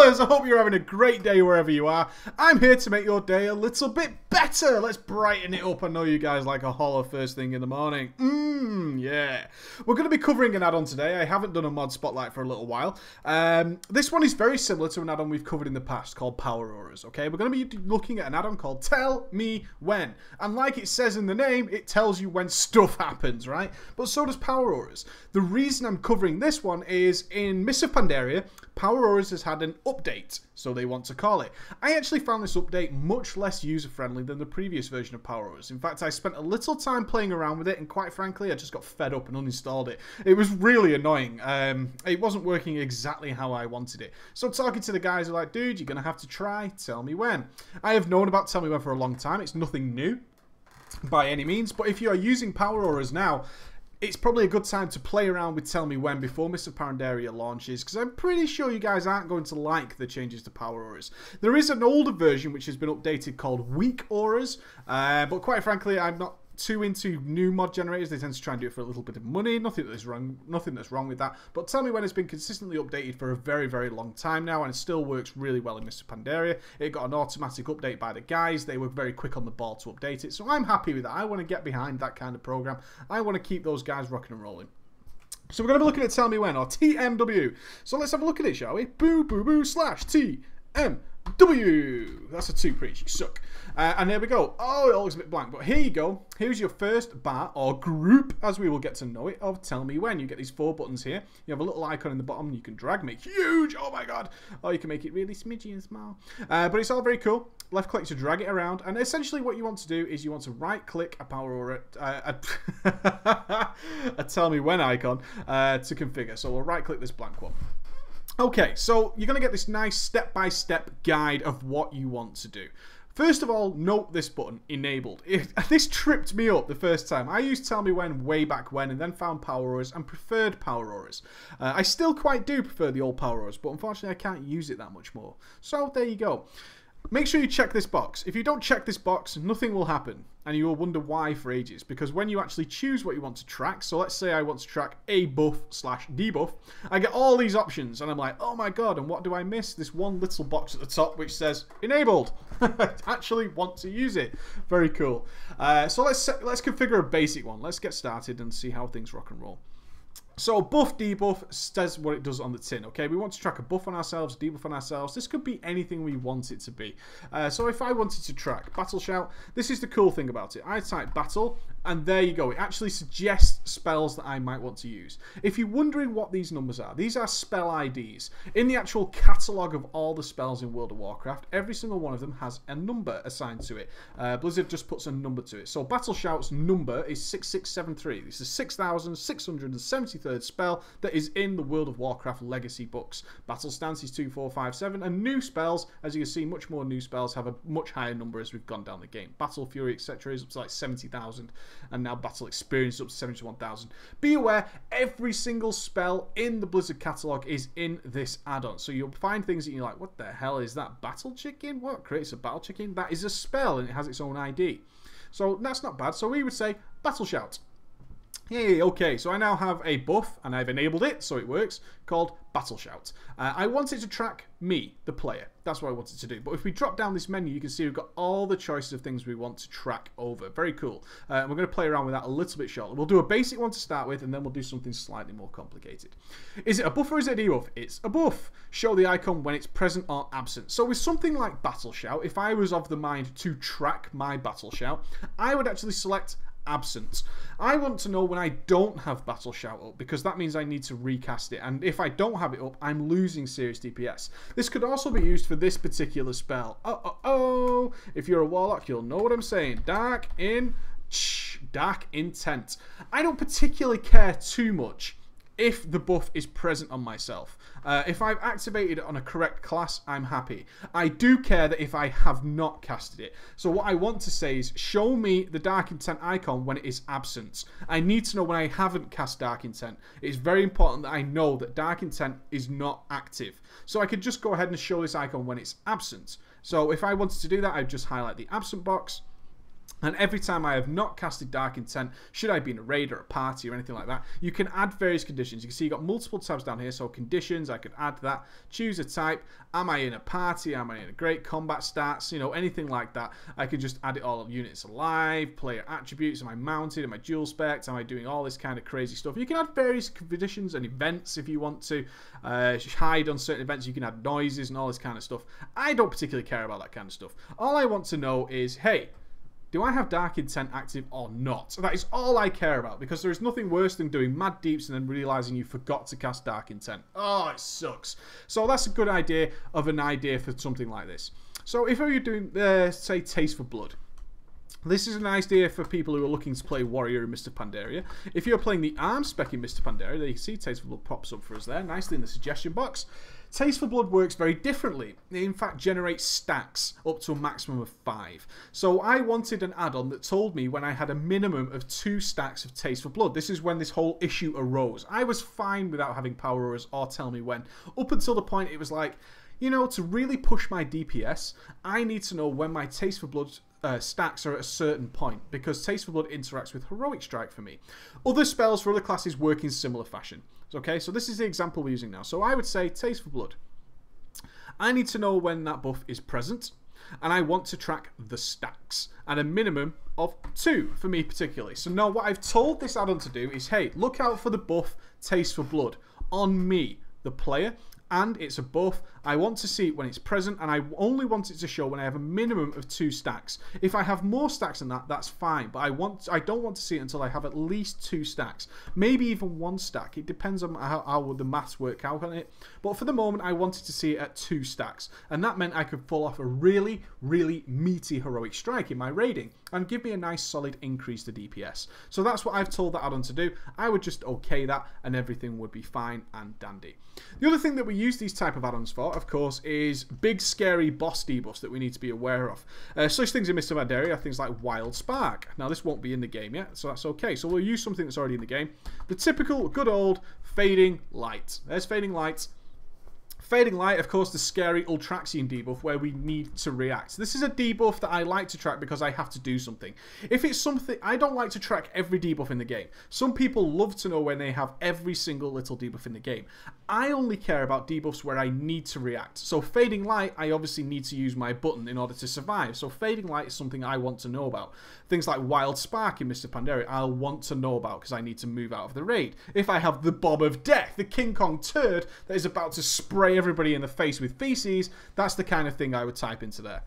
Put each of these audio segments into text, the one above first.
Fellas, I hope you're having a great day wherever you are. I'm here to make your day a little bit better. Let's brighten it up. I know you guys like a holler first thing in the morning. Yeah. We're going to be covering an add-on today. I haven't done a mod spotlight for a little while. This one is very similar to an add-on we've covered in the past called Power Auras, okay? We're going to be looking at an add-on called Tell Me When. And like it says in the name, it tells you when stuff happens, right? But so does Power Auras. The reason I'm covering this one is in Mists of Pandaria, Power Auras has had an update, so they want to call it. I actually found this update much less user-friendly than the previous version of Power Auras. In fact, I spent a little time playing around with it, and quite frankly, I just got fed up and uninstalled it. It was really annoying. It wasn't working exactly how I wanted it. So talking to the guys who are like, dude, you're going to have to try Tell Me When. I have known about Tell Me When for a long time. It's nothing new by any means, but if you are using Power Auras now, it's probably a good time to play around with Tell Me When before Mists of Pandaria launches, because I'm pretty sure you guys aren't going to like the changes to Power Auras. There is an older version which has been updated called Weak Auras, but quite frankly, I'm not too into new mod generators. They tend to try and do it for a little bit of money. Nothing that's wrong with that. But Tell Me When has been consistently updated for a very, very long time now, and it still works really well in Mists of Pandaria. It got an automatic update by the guys. They were very quick on the ball to update it, so I'm happy with that. I want to get behind that kind of program. I want to keep those guys rocking and rolling. So we're going to be looking at Tell Me When, or TMW. So let's have a look at it, shall we? Boo boo boo slash TMW. That's a 2 preach. You suck. And there we go. Oh, it all looks a bit blank. But here you go. Here's your first bar, or group, as we will get to know it, of Tell Me When. You get these 4 buttons here. You have a little icon in the bottom. You can drag, make huge. Oh my god. Or you can make it really smidgy and small. But it's all very cool. Left click to drag it around. And essentially what you want to do is you want to right click a Power Aura, a Tell Me When icon to configure. So we'll right click this blank one. Okay, so you're going to get this nice step-by-step guide of what you want to do. First of all, note this button, enabled. This tripped me up the first time. I used Tell Me When way back when and then found Power Auras and preferred Power Auras. I still quite do prefer the old Power Auras, but unfortunately I can't use it that much more. So there you go. Make sure you check this box. If you don't check this box, nothing will happen. And you will wonder why for ages. Because when you actually choose what you want to track, so let's say I want to track a buff slash debuff, I get all these options. And I'm like, oh my god, and what do I miss? This one little box at the top which says, enabled. I actually want to use it. Very cool. So let's configure a basic one. Let's get started and see how things rock and roll. So buff, debuff says what it does on the tin, okay? We want to track a buff on ourselves, debuff on ourselves. This could be anything we want it to be. So if I wanted to track Battle Shout, this is the cool thing about it. I type battle, and there you go. It actually suggests spells that I might want to use. If you're wondering what these numbers are, these are spell IDs. In the actual catalogue of all the spells in World of Warcraft, every single one of them has a number assigned to it. Blizzard just puts a number to it. So Battle Shout's number is 6673. This is 6,673 spell that is in the World of Warcraft Legacy books. Battle Stance is 2457, and new spells, as you can see, much more new spells have a much higher number as we've gone down the game. Battle Fury, etc. is up to like 70,000, and now Battle Experience is up to 71,000. Be aware, every single spell in the Blizzard catalogue is in this add-on, so you'll find things that you're like, what the hell is that? Battle Chicken? What creates a Battle Chicken? That is a spell, and it has its own ID. So that's not bad. So we would say Battle Shout. Hey, okay, so I now have a buff, and I've enabled it, so it works, called Battle Shout. I want it to track me, the player. That's what I want it to do. But if we drop down this menu, you can see we've got all the choices of things we want to track over. Very cool. We're going to play around with that a little bit shortly. We'll do a basic one to start with, and then we'll do something slightly more complicated. Is it a buff or is it a debuff? It's a buff. Show the icon when it's present or absent. So with something like Battle Shout, if I was of the mind to track my Battle Shout, I would actually select absent. I want to know when I don't have Battle Shout up, because that means I need to recast it, and if I don't have it up, I'm losing serious DPS. This could also be used for this particular spell. If you're a warlock, you'll know what I'm saying. Dark Intent. I don't particularly care too much if the buff is present on myself. If I've activated it on a correct class, I'm happy. I do care that if I have not casted it. So what I want to say is, show me the Dark Intent icon when it is absent. I need to know when I haven't cast Dark Intent. It's very important that I know that Dark Intent is not active. So I could just go ahead and show this icon when it's absent. So if I wanted to do that, I'd just highlight the absent box, And every time I have not casted Dark Intent, should I be in a raid or a party or anything like that, you can add various conditions. You can see you've got multiple tabs down here, so conditions, I could add that. Choose a type. Am I in a party? Am I in a great combat stats? You know, anything like that. I could just add it all. Units alive, player attributes. Am I mounted? Am I dual spec? Am I doing all this kind of crazy stuff? You can add various conditions and events if you want to. Hide on certain events. You can add noises and all this kind of stuff. I don't particularly care about that kind of stuff. All I want to know is, hey, do I have Dark Intent active or not? So that is all I care about, because there is nothing worse than doing mad deeps and then realizing you forgot to cast Dark Intent. Oh, it sucks. So that's a good idea of an idea for something like this. So if you're doing, say, Taste for Blood, this is an idea for people who are looking to play Warrior in Mr. Pandaria. If you're playing the Arm spec in Mr. Pandaria, there you can see Taste for Blood pops up for us there, nicely in the suggestion box. Taste for Blood works very differently. It in fact generates stacks up to a maximum of 5. So I wanted an add-on that told me when I had a minimum of 2 stacks of Taste for Blood. This is when this whole issue arose. I was fine without having power auras or tell me when. Up until the point it was like, you know, to really push my DPS, I need to know when my Taste for Blood stacks are at a certain point, because Taste for Blood interacts with Heroic Strike for me. Other spells for other classes work in similar fashion. Okay, so this is the example we're using now. So I would say Taste for Blood. I need to know when that buff is present, and I want to track the stacks at a minimum of 2 for me particularly. So now what I've told this add-on to do is, hey, look out for the buff Taste for Blood on me, the player, and it's a buff. I want to see it when it's present, and I only want it to show when I have a minimum of 2 stacks. If I have more stacks than that, that's fine, but I don't want to see it until I have at least 2 stacks, maybe even 1 stack. It depends on how the maths work out on it, but for the moment I wanted to see it at 2 stacks, and that meant I could pull off a really, really meaty Heroic Strike in my raiding and give me a nice solid increase to DPS. So that's what I've told that add-on to do. I would just okay that and everything would be fine and dandy. The other thing that we use these type of add-ons for, of course, is big scary boss debuffs that we need to be aware of. Such things in Mr. Pandaria are things like Wild Spark. Now this won't be in the game yet, so that's okay. So we'll use something that's already in the game. The typical good old Fading Light. There's Fading Light. Fading Light, of course, the scary Ultraxian debuff where we need to react. This is a debuff that I like to track because I have to do something. If it's something, I don't like to track every debuff in the game. Some people love to know when they have every single little debuff in the game. I only care about debuffs where I need to react. So Fading Light, I obviously need to use my button in order to survive. So Fading Light is something I want to know about. Things like Wild Spark in Mr. Pandaria, I'll want to know about because I need to move out of the raid. If I have the Bomb of Death, the King Kong turd that is about to spray everybody in the face with feces, that's the kind of thing I would type into there.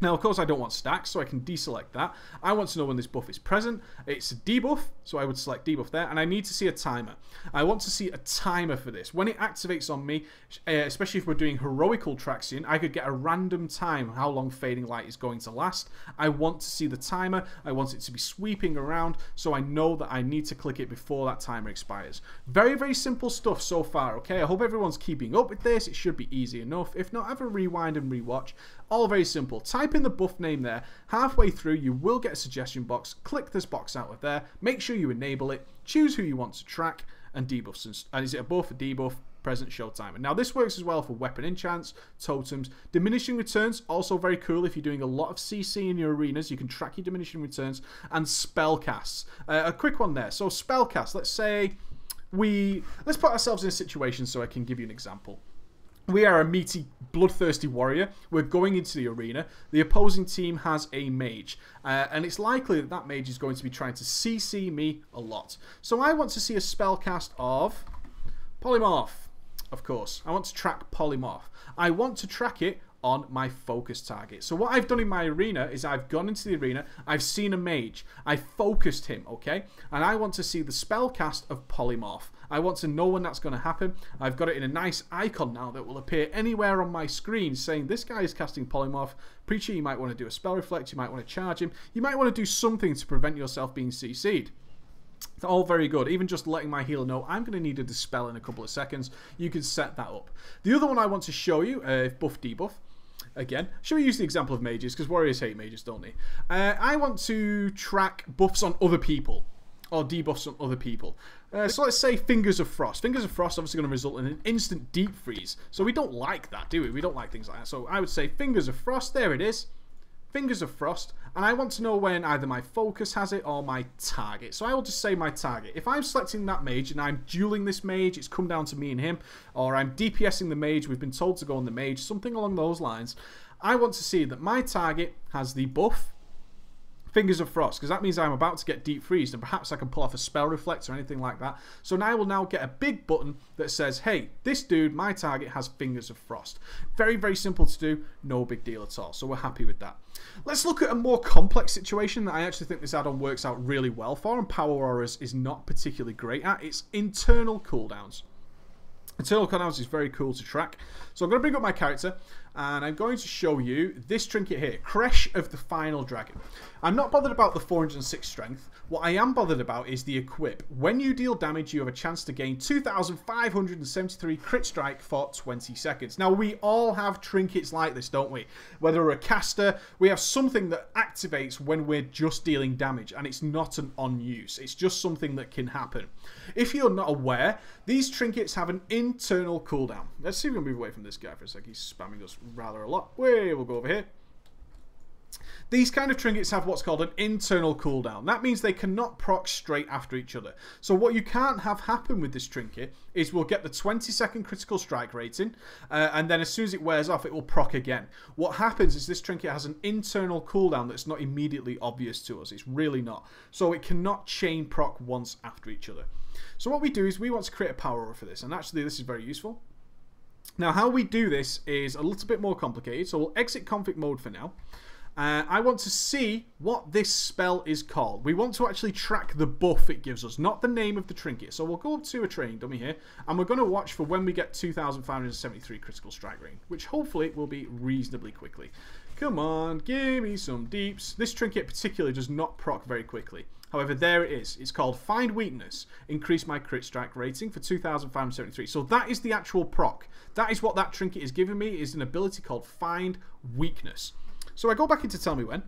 Now, of course, I don't want stacks, so I can deselect that. I want to know when this buff is present. It's a debuff, so I would select debuff there, and I need to see a timer. I want to see a timer for this. When it activates on me, especially if we're doing Heroic Ultraxian, I could get a random time how long Fading Light is going to last. I want to see the timer. I want it to be sweeping around, so I know that I need to click it before that timer expires. Very, very simple stuff so far, okay? I hope everyone's keeping up with this. It should be easy enough. If not, have a rewind and rewatch. All very simple. Type in the buff name there. Halfway through, you will get a suggestion box. Click this box out of there. Make sure you enable it. Choose who you want to track and debuffs. And is it a buff, a debuff, present, show timer. Now, this works as well for weapon enchants, totems. Diminishing Returns, also very cool if you're doing a lot of CC in your arenas. You can track your Diminishing Returns. And spell casts. A quick one there. So spell cast. Let's say let's put ourselves in a situation so I can give you an example. We are a meaty, bloodthirsty warrior. We're going into the arena. The opposing team has a mage. And it's likely that that mage is going to be trying to CC me a lot. So I want to see a spellcast of Polymorph, of course. I want to track Polymorph. I want to track it on my focus target. So what I've done in my arena is I've gone into the arena, I've seen a mage, I focused him, okay? And I want to see the spellcast of Polymorph. I want to know when that's going to happen. I've got it in a nice icon now that will appear anywhere on my screen saying this guy is casting Polymorph. Preacher, you might want to do a spell reflect, you might want to charge him, you might want to do something to prevent yourself being CC'd. It's all very good. Even just letting my healer know I'm going to need a dispel in a couple of seconds, you can set that up. The other one I want to show you, buff debuff. Again, should we use the example of mages? Because warriors hate mages, don't they? I want to track buffs on other people. Or debuffs on other people. So let's say Fingers of Frost. Fingers of Frost obviously going to result in an instant deep freeze. So we don't like that, do we? We don't like things like that. So I would say Fingers of Frost. There it is. Fingers of Frost. and I want to know when either my focus has it or my target. So I will just say my target. If I'm selecting that mage and I'm dueling this mage, it's come down to me and him, or I'm DPSing the mage, we've been told to go on the mage, something along those lines, I want to see that my target has the buff Fingers of Frost, because that means I'm about to get deep freezed, and perhaps I can pull off a spell reflect or anything like that. So now I will now get a big button that says, hey, this dude, my target, has Fingers of Frost. Very, very simple to do, no big deal at all. So we're happy with that. Let's look at a more complex situation that I actually think this add-on works out really well for, and Power Auras is not particularly great at. It's internal cooldowns. Internal cooldowns is very cool to track. So I'm going to bring up my character, and I'm going to show you this trinket here, Crash of the Final Dragon. I'm not bothered about the 406 strength. What I am bothered about is the equip. When you deal damage, you have a chance to gain 2,573 crit strike for 20 seconds. Now, we all have trinkets like this, don't we? Whether we're a caster, we have something that activates when we're just dealing damage, and it's not an on-use. It's just something that can happen. If you're not aware, these trinkets have an internal cooldown. Let's see if we can move away from this guy for a sec. He's spamming us rather a lot. We'll go over here. These kind of trinkets have what's called an internal cooldown. That means they cannot proc straight after each other. So what you can't have happen with this trinket is we'll get the 20-second critical strike rating, and then as soon as it wears off, it will proc again. What happens is this trinket has an internal cooldown that's not immediately obvious to us. It's really not. So it cannot chain proc once after each other. So what we do is we want to create a power aura for this, and actually this is very useful. Now how we do this is a little bit more complicated, so we'll exit config mode for now. I want to see what this spell is called. We want to actually track the buff it gives us, not the name of the trinket. So we'll go up to a training dummy here, and we're going to watch for when we get 2,573 critical strike rating, which hopefully will be reasonably quickly. Come on, give me some deeps. This trinket particularly does not proc very quickly. However, there it is. It's called Find Weakness. Increase my crit strike rating for 2,573. So that is the actual proc. That is what that trinket is giving me, is an ability called Find Weakness. So I go back into Tell Me When.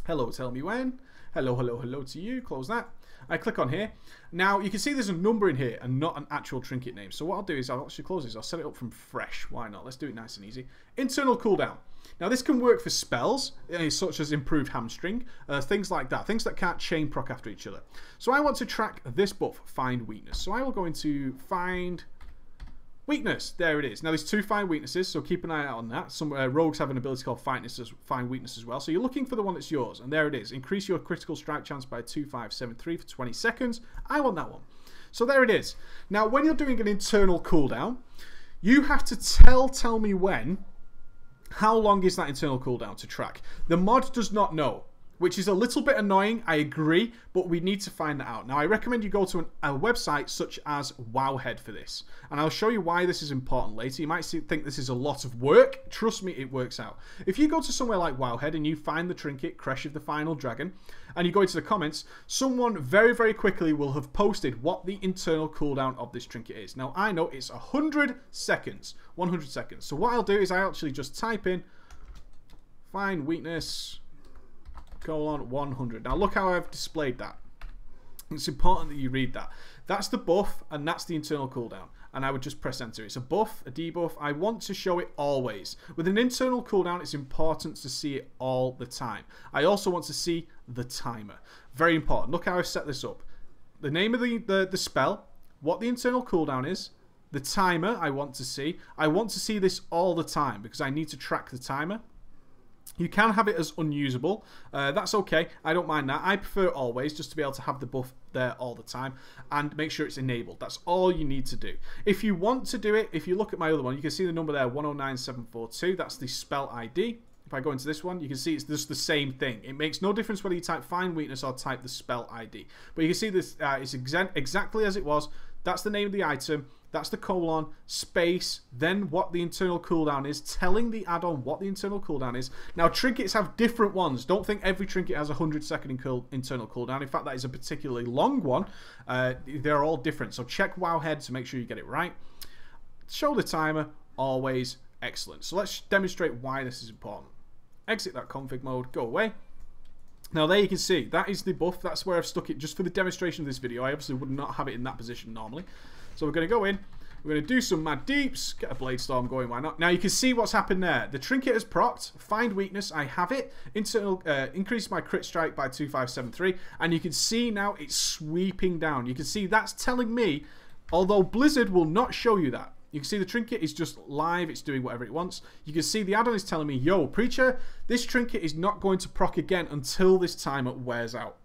Hello, Tell Me When. Hello, hello, hello to you. Close that. I click on here. Now, you can see there's a number in here and not an actual trinket name. So what I'll do is I'll actually close this. I'll set it up from fresh. Why not? Let's do it nice and easy. Internal cooldown. Now, this can work for spells, such as Improved Hamstring, things like that. Things that can't chain proc after each other. So I want to track this buff, Find Weakness. So I will go into Find Weakness. There it is. Now, there's two Find Weaknesses, so keep an eye out on that. Some rogues have an ability called Find Weakness as well. So you're looking for the one that's yours, and there it is. Increase your critical strike chance by 2,573 for 20 seconds. I want that one. So there it is. Now, when you're doing an internal cooldown, you have to tell me when. How long is that internal cooldown to track? The mod does not know, which is a little bit annoying, I agree, but we need to find that out. Now, I recommend you go to a website such as Wowhead for this, and I'll show you why this is important later. You might think this is a lot of work. Trust me, it works out. If you go to somewhere like Wowhead and you find the trinket, Crash of the Final Dragon, and you go into the comments, someone very, very quickly will have posted what the internal cooldown of this trinket is. Now, I know it's 100 seconds. 100 seconds. So what I'll do is I actually just type in Find Weakness, colon 100. Now look how I've displayed that. It's important that you read that. That's the buff and that's the internal cooldown. And I would just press enter. It's a buff, a debuff. I want to show it always. With an internal cooldown, it's important to see it all the time. I also want to see the timer. Very important. Look how I've set this up. The name of the spell, what the internal cooldown is, the timer I want to see. I want to see this all the time because I need to track the timer. You can have it as unusable. That's okay. I don't mind that. I prefer always, just to be able to have the buff there all the time and make sure it's enabled. That's all you need to do. If you want to do it, if you look at my other one, you can see the number there, 109742. That's the spell ID. If I go into this one, you can see it's just the same thing. It makes no difference whether you type Find Weakness or type the spell ID. But you can see this is exactly as it was. That's the name of the item. That's the colon, space, then what the internal cooldown is, telling the add-on what the internal cooldown is. Now, trinkets have different ones. Don't think every trinket has a 100-second internal cooldown. In fact, that is a particularly long one. They're all different. So check Wowhead to make sure you get it right. Show the timer, always excellent. So let's demonstrate why this is important. Exit that config mode, go away. Now there you can see, that is the buff. That's where I've stuck it just for the demonstration of this video. I obviously would not have it in that position normally. So we're going to go in, We're going to do some mad deeps. Get a blade storm going, why not? Now you can see what's happened there. The trinket has procced. Find weakness, I have it. Internal increase my crit strike by 2573. And you can see now it's sweeping down. You can see that's telling me, although Blizzard will not show you that. You can see the trinket is just live. It's doing whatever it wants. You can see the add-on is telling me, yo, Preacher, this trinket is not going to proc again until this timer wears out.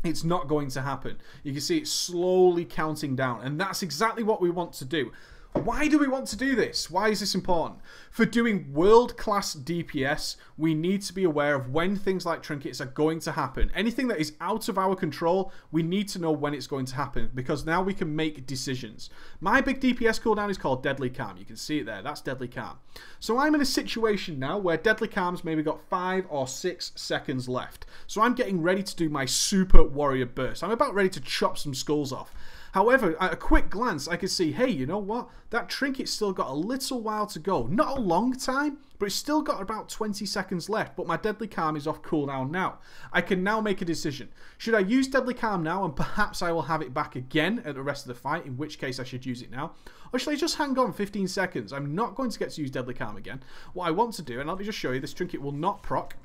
It's not going to happen. You can see it's slowly counting down. And that's exactly what we want to do. Why do we want to do this? Why is this important? For doing world-class DPS, we need to be aware of when things like trinkets are going to happen. Anything that is out of our control, we need to know when it's going to happen, because now we can make decisions. My big DPS cooldown is called Deadly Calm. You can see it there. That's Deadly Calm. So I'm in a situation now where Deadly Calm's maybe got 5 or 6 seconds left. So I'm getting ready to do my Super Warrior Burst. I'm about ready to chop some skulls off. However, at a quick glance, I can see, hey, you know what? That trinket's still got a little while to go. Not a long time, but it's still got about 20 seconds left. But my Deadly Calm is off cooldown now. I can now make a decision. Should I use Deadly Calm now, and perhaps I will have it back again at the rest of the fight, in which case I should use it now? Or should I just hang on 15 seconds? I'm not going to get to use Deadly Calm again. What I want to do, and let me just show you, this trinket will not proc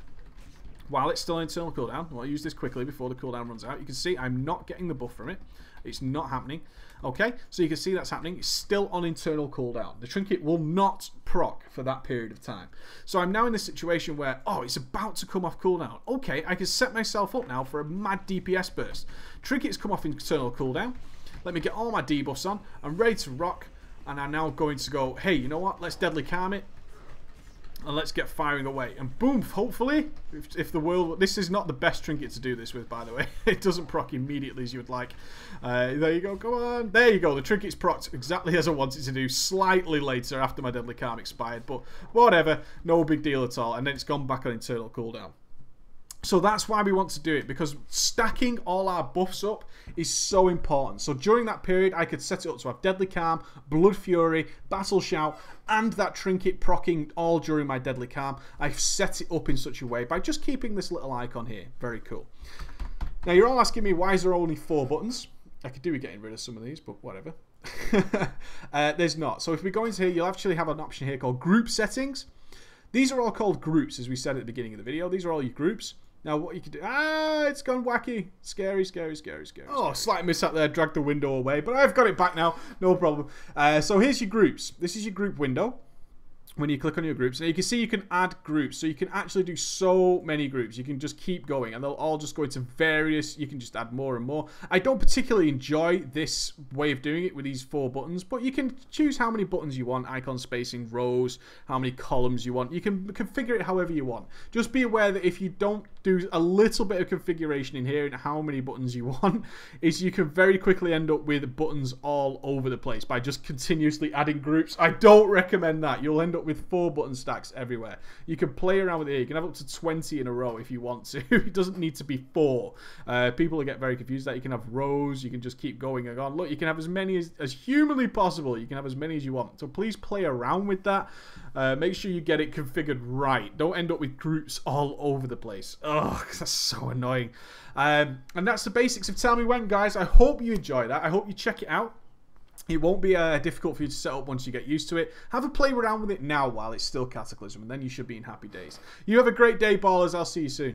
while it's still on internal cooldown. I'll use this quickly before the cooldown runs out. You can see I'm not getting the buff from it. It's not happening. Okay, so you can see that's happening. It's still on internal cooldown. The trinket will not proc for that period of time. So I'm now in this situation where, oh, it's about to come off cooldown. Okay, I can set myself up now for a mad DPS burst. Trinket's come off internal cooldown. Let me get all my debuffs on. I'm ready to rock. And I'm now going to go, hey, you know what? Let's Deadly Calm it. And let's get firing away. And boom, hopefully, if the world... This is not the best trinket to do this with, by the way. It doesn't proc immediately as you would like. There you go, come on. There you go, the trinket's procced exactly as I wanted to do. Slightly later after my Deadly Calm expired. But whatever, no big deal at all. And then it's gone back on internal cooldown. So that's why we want to do it, because stacking all our buffs up is so important. So during that period, I could set it up to have Deadly Calm, Blood Fury, Battle Shout, and that trinket proccing all during my Deadly Calm. I've set it up in such a way by just keeping this little icon here. Very cool. Now, you're all asking me, why is there only 4 buttons? I could do with getting rid of some of these, but whatever. There's not. So if we go into here, you'll actually have an option here called Group Settings. These are all called groups, as we said at the beginning of the video. These are all your groups. Now, what you can do... Ah, it's gone wacky. Scary, scary, scary, scary. Oh, slight mishap there. Dragged the window away. But I've got it back now. No problem. So here's your groups. This is your group window. When you click on your groups, now you can see you can add groups, so you can actually do so many groups. You can just keep going, and they'll all just go into various. You can just add more and more. I don't particularly enjoy this way of doing it with these 4 buttons, but you can choose how many buttons you want, icon spacing, rows, how many columns you want. You can configure it however you want. Just be aware that if you don't do a little bit of configuration in here and how many buttons you want, is you can very quickly end up with buttons all over the place by just continuously adding groups. I don't recommend that. You'll end up with 4 button stacks everywhere. You can play around with it. You can have up to 20 in a row if you want to. It doesn't need to be 4. People will get very confused that you can have rows. You can just keep going and on. Look, you can have as many as humanly possible. You can have as many as you want. So please play around with that. Make sure you get it configured right. Don't end up with groups all over the place. Ugh, that's so annoying. And that's the basics of Tell Me When, guys. I hope you enjoy that. I hope you check it out. It won't be difficult for you to set up once you get used to it. Have a play around with it now while it's still Cataclysm, and then you should be in happy days. You have a great day, ballers. I'll see you soon.